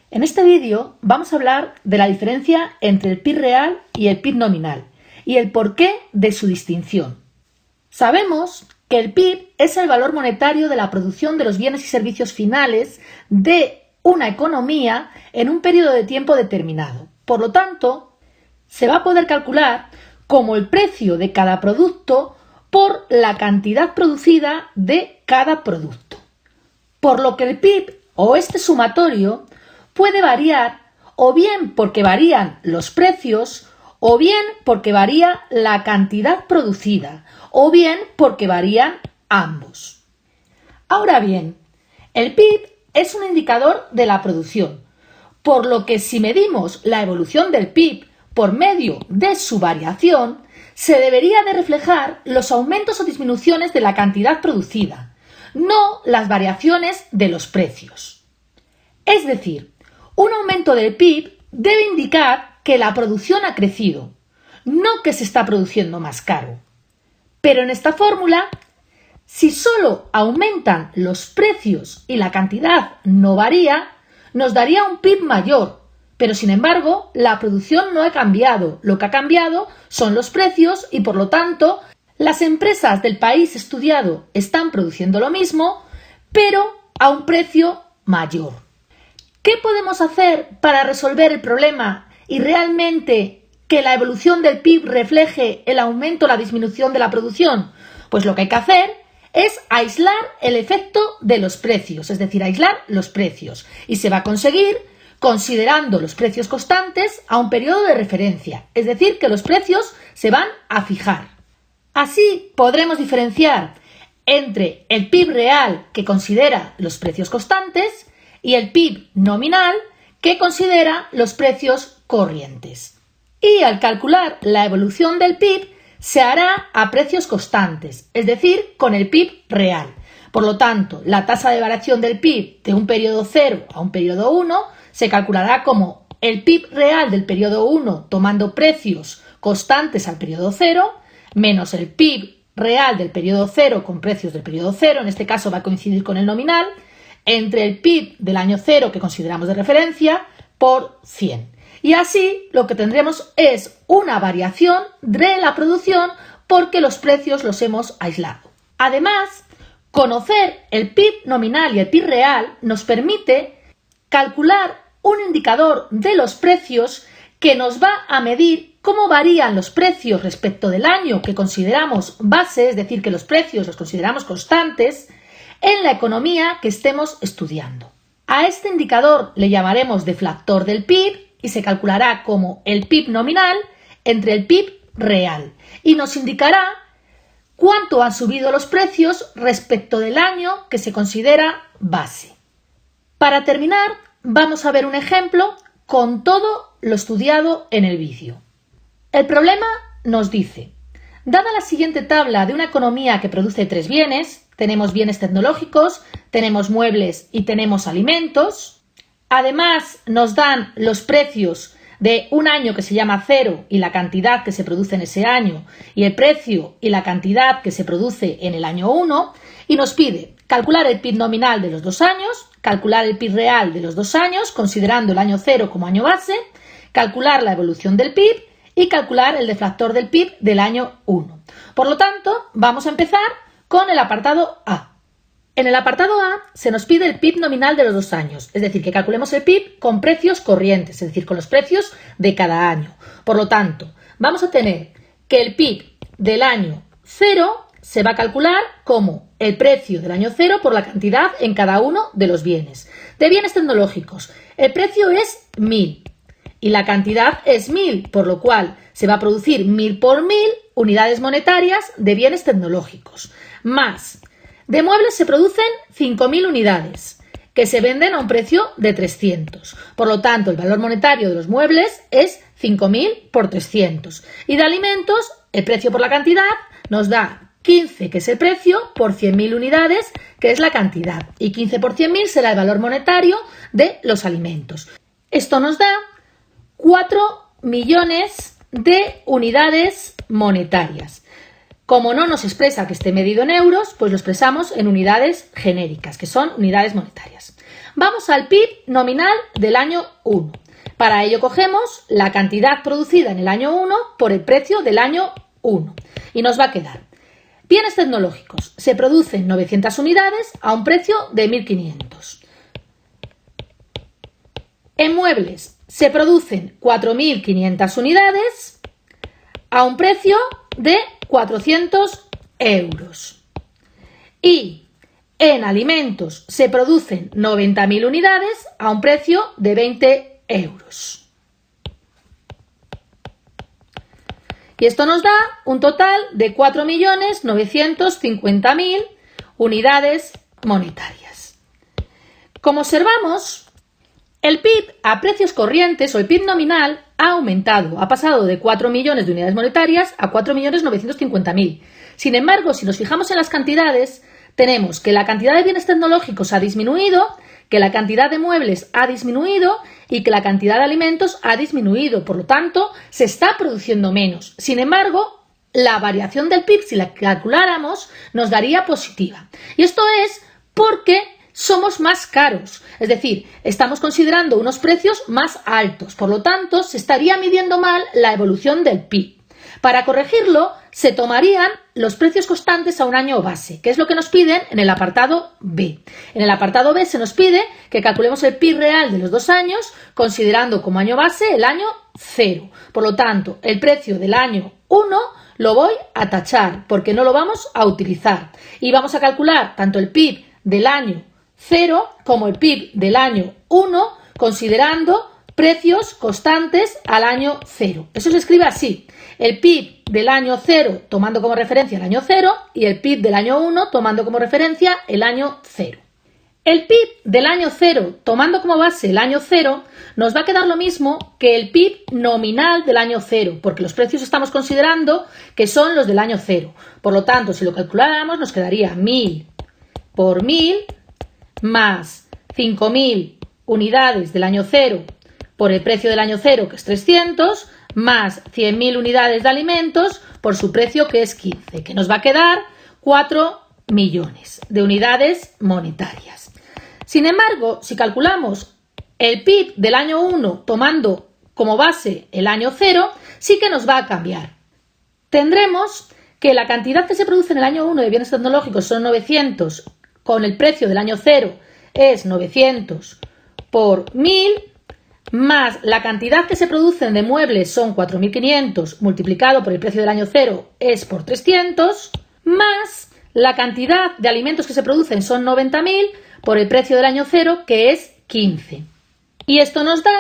En este vídeo vamos a hablar de la diferencia entre el PIB real y el PIB nominal y el porqué de su distinción. Sabemos que el PIB es el valor monetario de la producción de los bienes y servicios finales de una economía en un periodo de tiempo determinado. Por lo tanto, se va a poder calcular como el precio de cada producto por la cantidad producida de cada producto. Por lo que el PIB o este sumatorio puede variar o bien porque varían los precios o bien porque varía la cantidad producida o bien porque varían ambos. Ahora bien, el PIB es un indicador de la producción, por lo que si medimos la evolución del PIB por medio de su variación, se debería de reflejar los aumentos o disminuciones de la cantidad producida, no las variaciones de los precios. Es decir, un aumento del PIB debe indicar que la producción ha crecido, no que se está produciendo más caro. Pero en esta fórmula, si solo aumentan los precios y la cantidad no varía, nos daría un PIB mayor, pero sin embargo la producción no ha cambiado. Lo que ha cambiado son los precios y por lo tanto las empresas del país estudiado están produciendo lo mismo, pero a un precio mayor. ¿Qué podemos hacer para resolver el problema y realmente que la evolución del PIB refleje el aumento o la disminución de la producción? Pues lo que hay que hacer es aislar el efecto de los precios, es decir, aislar los precios. Y se va a conseguir considerando los precios constantes a un periodo de referencia, es decir, que los precios se van a fijar. Así podremos diferenciar entre el PIB real, que considera los precios constantes, y el PIB nominal, que considera los precios corrientes. Y al calcular la evolución del PIB, se hará a precios constantes, es decir, con el PIB real. Por lo tanto, la tasa de variación del PIB de un periodo 0 a un periodo 1 se calculará como el PIB real del periodo 1 tomando precios constantes al periodo 0, menos el PIB real del periodo 0 con precios del periodo 0, en este caso va a coincidir con el nominal, entre el PIB del año 0 que consideramos de referencia por 100. Y así lo que tendremos es una variación de la producción porque los precios los hemos aislado. Además, conocer el PIB nominal y el PIB real nos permite calcular un indicador de los precios que nos va a medir cómo varían los precios respecto del año que consideramos base, es decir, que los precios los consideramos constantes, en la economía que estemos estudiando. A este indicador le llamaremos deflactor del PIB y se calculará como el PIB nominal entre el PIB real y nos indicará cuánto han subido los precios respecto del año que se considera base. Para terminar, vamos a ver un ejemplo con todo lo estudiado en el vídeo. El problema nos dice: dada la siguiente tabla de una economía que produce 3 bienes, tenemos bienes tecnológicos, tenemos muebles y tenemos alimentos. Además, nos dan los precios de un año que se llama 0 y la cantidad que se produce en ese año y el precio y la cantidad que se produce en el año 1 y nos pide calcular el PIB nominal de los 2 años, calcular el PIB real de los 2 años considerando el año 0 como año base, calcular la evolución del PIB y calcular el deflactor del PIB del año 1. Por lo tanto, vamos a empezar con el apartado A. En el apartado A se nos pide el PIB nominal de los 2 años, es decir, que calculemos el PIB con precios corrientes, es decir, con los precios de cada año. Por lo tanto, vamos a tener que el PIB del año 0 se va a calcular como el precio del año 0 por la cantidad en cada uno de los bienes. De bienes tecnológicos, el precio es 1000 y la cantidad es 1000, por lo cual se va a producir 1000 por 1000 unidades monetarias de bienes tecnológicos. Más, de muebles se producen 5000 unidades, que se venden a un precio de 300. Por lo tanto, el valor monetario de los muebles es 5000 por 300. Y de alimentos, el precio por la cantidad nos da 15, que es el precio, por 100.000 unidades, que es la cantidad. Y 15 por 100.000 será el valor monetario de los alimentos. Esto nos da 4 millones de unidades monetarias. Como no nos expresa que esté medido en euros, pues lo expresamos en unidades genéricas, que son unidades monetarias. Vamos al PIB nominal del año 1. Para ello cogemos la cantidad producida en el año 1 por el precio del año 1 y nos va a quedar: bienes tecnológicos, se producen 900 unidades a un precio de 1.500. En muebles se producen 4.500 unidades a un precio de 400 euros. Y en alimentos se producen 90.000 unidades a un precio de 20 euros. Y esto nos da un total de 4.950.000 unidades monetarias. Como observamos, el PIB a precios corrientes o el PIB nominal ha aumentado, ha pasado de 4 millones de unidades monetarias a 4.950.000. Sin embargo, si nos fijamos en las cantidades, tenemos que la cantidad de bienes tecnológicos ha disminuido, que la cantidad de muebles ha disminuido y que la cantidad de alimentos ha disminuido. Por lo tanto, se está produciendo menos. Sin embargo, la variación del PIB, si la calculáramos, nos daría positiva. Y esto es porque somos más caros, es decir, estamos considerando unos precios más altos. Por lo tanto, se estaría midiendo mal la evolución del PIB. Para corregirlo, se tomarían los precios constantes a un año base, que es lo que nos piden en el apartado B. En el apartado B se nos pide que calculemos el PIB real de los 2 años, considerando como año base el año 0. Por lo tanto, el precio del año 1 lo voy a tachar, porque no lo vamos a utilizar. Y vamos a calcular tanto el PIB del año 0 como el PIB del año 1, considerando precios constantes al año 0. Eso se escribe así: el PIB del año 0 tomando como referencia el año 0 y el PIB del año 1 tomando como referencia el año 0. El PIB del año 0 tomando como base el año 0 nos va a quedar lo mismo que el PIB nominal del año 0, porque los precios estamos considerando que son los del año 0. Por lo tanto, si lo calculáramos, nos quedaría 1.000 por 1.000 más 5.000 unidades del año 0 por el precio del año 0, que es 300, más 100.000 unidades de alimentos por su precio, que es 15, que nos va a quedar 4 millones de unidades monetarias. Sin embargo, si calculamos el PIB del año 1 tomando como base el año 0, sí que nos va a cambiar. Tendremos que la cantidad que se produce en el año 1 de bienes tecnológicos son 900, con el precio del año 0 es 900 por 1.000, más la cantidad que se producen de muebles son 4.500 multiplicado por el precio del año 0 es por 300, más la cantidad de alimentos que se producen son 90.000 por el precio del año 0, que es 15. Y esto nos da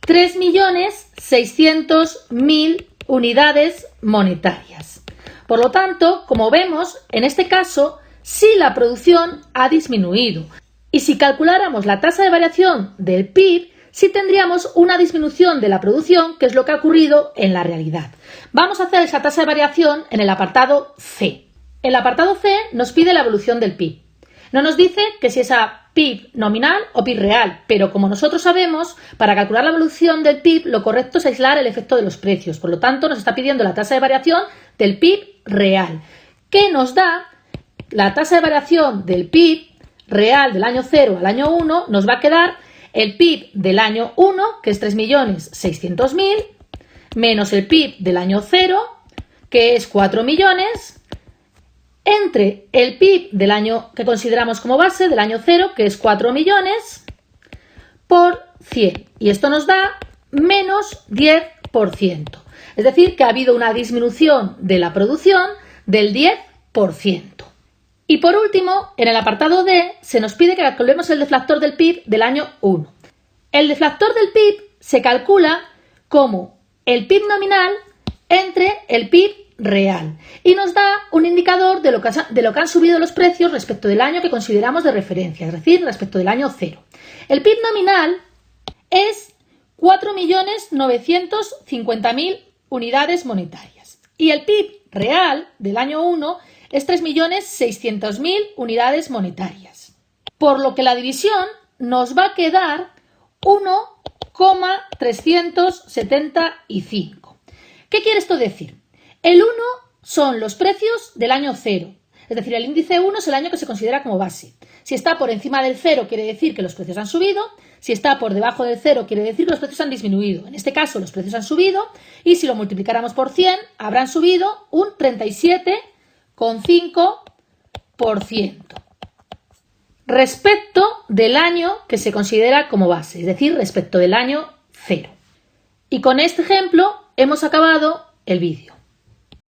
3.600.000 unidades monetarias. Por lo tanto, como vemos, en este caso, sí la producción ha disminuido. Y si calculáramos la tasa de variación del PIB, sí tendríamos una disminución de la producción, que es lo que ha ocurrido en la realidad. Vamos a hacer esa tasa de variación en el apartado C. El apartado C nos pide la evolución del PIB. No nos dice que si es a PIB nominal o PIB real, pero como nosotros sabemos, para calcular la evolución del PIB lo correcto es aislar el efecto de los precios. Por lo tanto, nos está pidiendo la tasa de variación del PIB real, que nos da la tasa de variación del PIB real del año 0 al año 1, nos va a quedar el PIB del año 1, que es 3.600.000, menos el PIB del año 0, que es 4 millones, entre el PIB del año que consideramos como base, del año 0, que es 4 millones, por 100. Y esto nos da menos 10%. Es decir, que ha habido una disminución de la producción del 10%. Y por último, en el apartado D, se nos pide que calculemos el deflactor del PIB del año 1. El deflactor del PIB se calcula como el PIB nominal entre el PIB real y nos da un indicador de lo que han subido los precios respecto del año que consideramos de referencia, es decir, respecto del año 0. El PIB nominal es 4.950.000 unidades monetarias y el PIB real del año 1 es 3.600.000 unidades monetarias, por lo que la división nos va a quedar 1,375. ¿Qué quiere esto decir? El 1 son los precios del año 0 Es decir, el índice 1 es el año que se considera como base. Si está por encima del 0 quiere decir que los precios han subido, si está por debajo del 0 quiere decir que los precios han disminuido. En este caso los precios han subido y si lo multiplicáramos por 100 habrán subido un 37,5% respecto del año que se considera como base, es decir, respecto del año 0. Y con este ejemplo hemos acabado el vídeo.